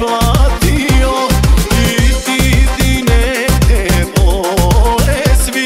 Platio i ti ne vole svi.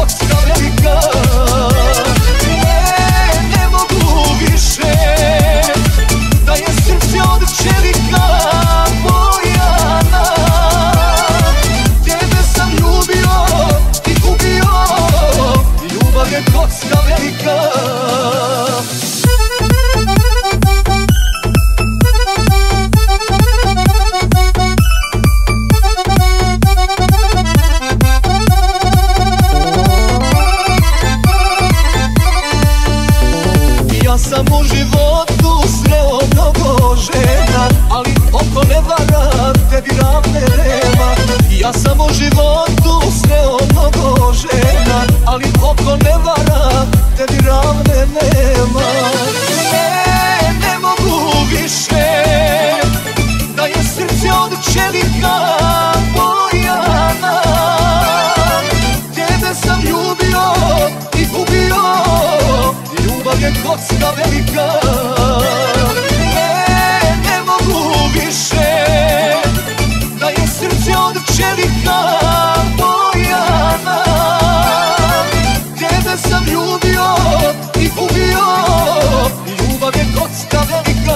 kocka velika. Ne mogu više, da je srce od čelika Bojana. Tebe sam ljubio i gubio, ljubav je kocka velika. Ja sam u životu sreo mnogo žena, ali oko ne vara, tebi ravne nema. Ja sam u životu sreo mnogo žena, ali oko ne vara, tebi ravne nema. Ne mogu više, da je srce od čelika Bojana. Tebe sam ljubio i gubio, ljubav je kocka velika. Ne mogu više, da je srce od čelika Bojana. Tebe sam ljubio i gubio, ljubav je kocka velika.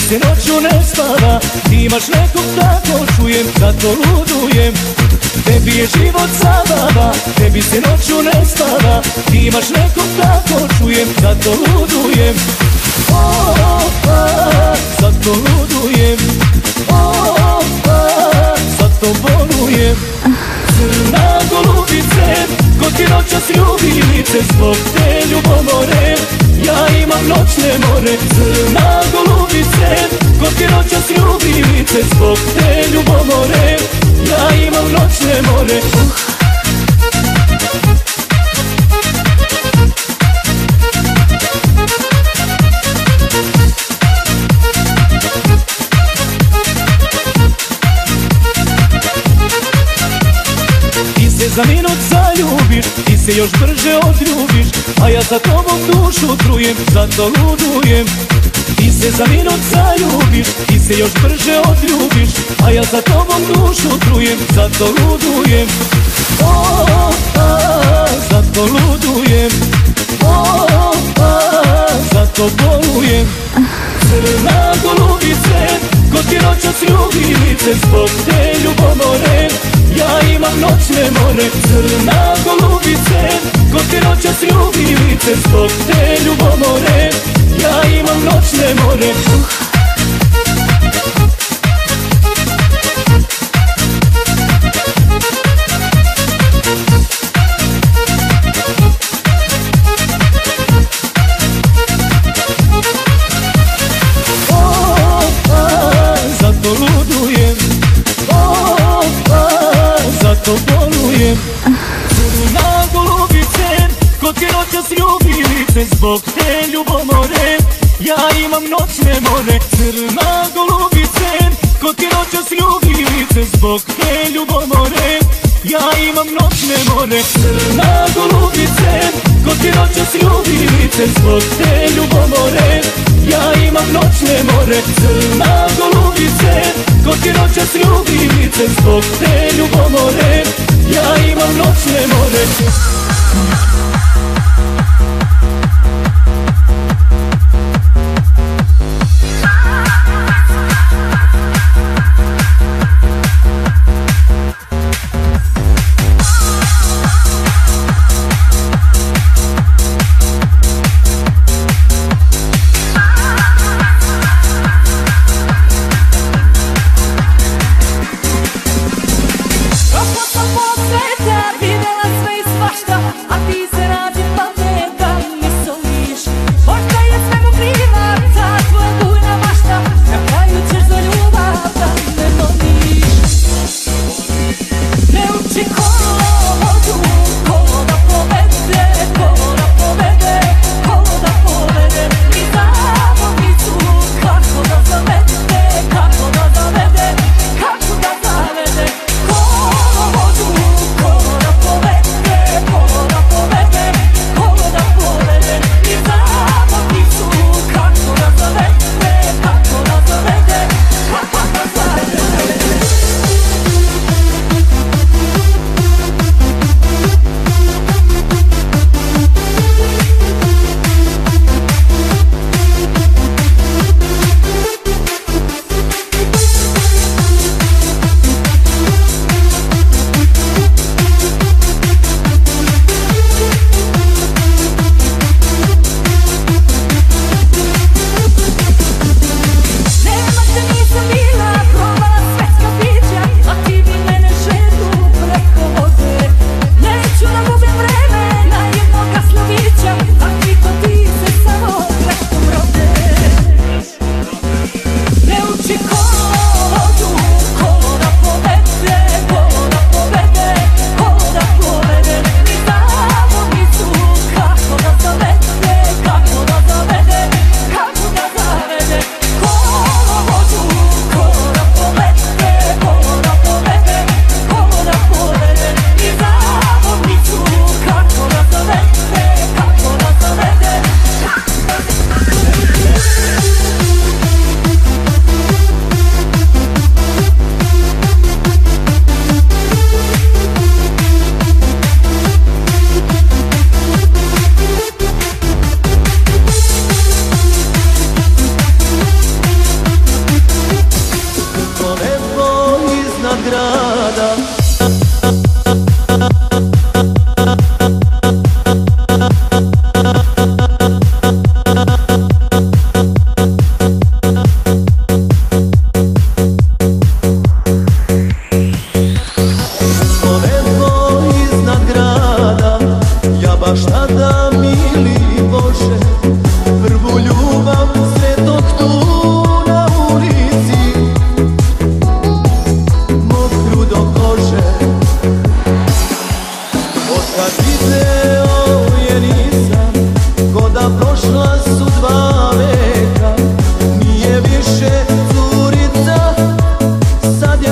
se noću ne spava, ti imaš nekog tako čujem, zato ludujem. Tebi je život zabava, tebi se noću ne spava, ti imaš nekog tako čujem, zato ludujem. Zato ludujem, zato bolujem. Crna golubice, ko ti noćas ljubi lice, zbog te ljubomore ja imam noćne more. Crna golubice, ko ti noćas ljubi lice, zbog te ljubomore ja imam noćne more. Za minut zaljubiš, ti se još brže odljubiš, a ja za tobom dušu trujem, zato ludujem. Ti se za minut zaljubiš, ti se još brže odljubiš, a ja za tobom dušu trujem, zato ludujem. Zato ludujem, zato bolujem. Crna golubice, ko ti noćas ljubi lice, zbog te ljubomore ja imam noćne more. Crna golubice, ko ti noćas ljubi lice, zbog te ljubomore ja imam noćne more. Zato ludujem, zato bolujem. Crna golubice, ko ti noćas ljubi lice, zbog te ljubomore ja imam noćne more. Crna golubice, ko ti noćas ljubi lice, zbog te ljubomore ja imam noćne more. Crna golubice, ko ti noćas ljubi lice, zbog te ljubomore ja imam noćne more. Crna golubice, ko ti noćas ljubi lice, zbog te ljubomore ja imam noćne more. Videla sve i svašta, a ti se nađi pametna.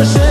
žena.